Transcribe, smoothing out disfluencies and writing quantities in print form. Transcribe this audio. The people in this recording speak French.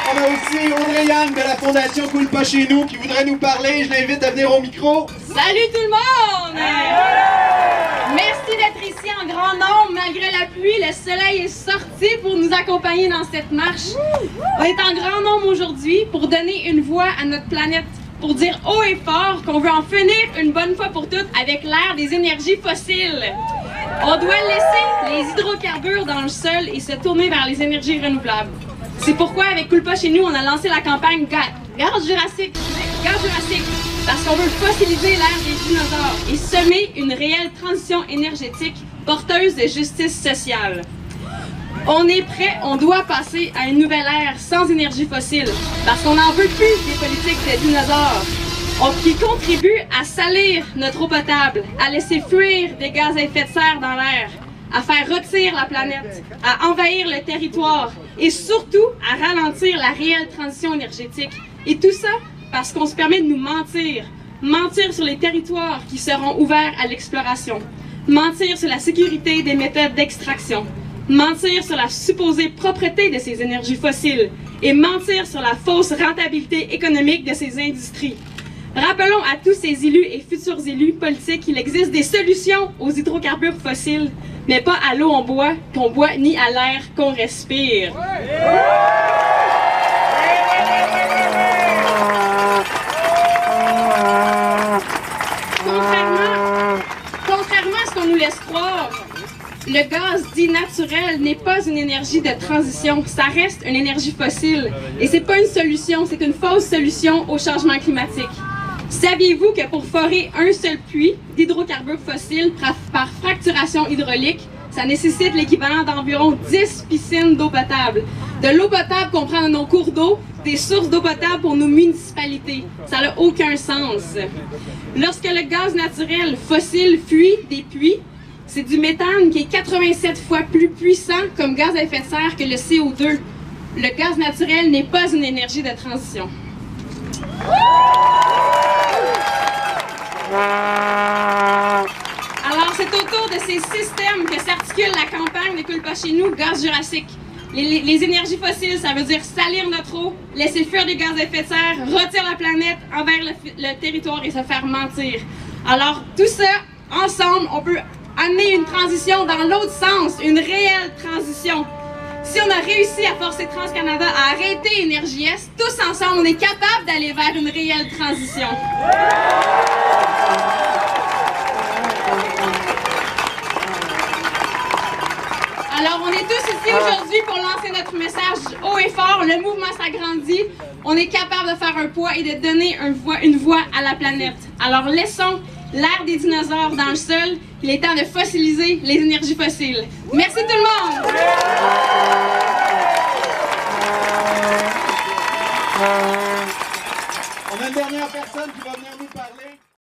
On a aussi Audrey-Anne de la Fondation Coule pas chez nous qui voudrait nous parler. Je l'invite à venir au micro. Salut tout le monde! Merci d'être ici en grand nombre. Malgré la pluie, le soleil est sorti pour nous accompagner dans cette marche. On est en grand nombre aujourd'hui pour donner une voix à notre planète, pour dire haut et fort qu'on veut en finir une bonne fois pour toutes avec l'ère des énergies fossiles. On doit laisser les hydrocarbures dans le sol et se tourner vers les énergies renouvelables. C'est pourquoi, avec Coule pas chez nous, on a lancé la campagne Gaz Jurassique, parce qu'on veut fossiliser l'ère des dinosaures et semer une réelle transition énergétique porteuse de justice sociale. On est prêt, on doit passer à une nouvelle ère sans énergie fossile, parce qu'on n'en veut plus des politiques de dinosaures qui contribuent à salir notre eau potable, à laisser fuir des gaz à effet de serre dans l'air, à faire rôtir la planète, à envahir le territoire et surtout à ralentir la réelle transition énergétique. Et tout ça parce qu'on se permet de nous mentir. Mentir sur les territoires qui seront ouverts à l'exploration. Mentir sur la sécurité des méthodes d'extraction. Mentir sur la supposée propreté de ces énergies fossiles. Et mentir sur la fausse rentabilité économique de ces industries. Rappelons à tous ces élus et futurs élus politiques qu'il existe des solutions aux hydrocarbures fossiles, mais pas à l'eau qu'on boit, ni à l'air qu'on respire. Contrairement à ce qu'on nous laisse croire, le gaz dit naturel n'est pas une énergie de transition, ça reste une énergie fossile. Et c'est pas une solution, c'est une fausse solution au changement climatique. Saviez-vous que pour forer un seul puits d'hydrocarbures fossiles par fracturation hydraulique, ça nécessite l'équivalent d'environ 10 piscines d'eau potable? De l'eau potable qu'on prend dans nos cours d'eau, des sources d'eau potable pour nos municipalités. Ça n'a aucun sens. Lorsque le gaz naturel fossile fuit des puits, c'est du méthane qui est 87 fois plus puissant comme gaz à effet de serre que le CO2. Le gaz naturel n'est pas une énergie de transition. Alors, c'est autour de ces systèmes que s'articule la campagne de Coule pas chez nous, Gaz Jurassique. Les énergies fossiles, ça veut dire salir notre eau, laisser fuir des gaz à effet de serre, rôtir la planète envers le territoire et se faire mentir. Alors, tout ça, ensemble, on peut amener une transition dans l'autre sens, une réelle transition. Si on a réussi à forcer TransCanada à arrêter Énergie Est, tous ensemble, on est capable d'aller vers une réelle transition. Alors, on est tous ici aujourd'hui pour lancer notre message haut et fort. Le mouvement s'agrandit. On est capable de faire un poids et de donner une voix à la planète. Alors, laissons l'ère des dinosaures dans le sol. Il est temps de fossiliser les énergies fossiles. Merci tout le monde! On a une dernière personne qui va venir nous parler.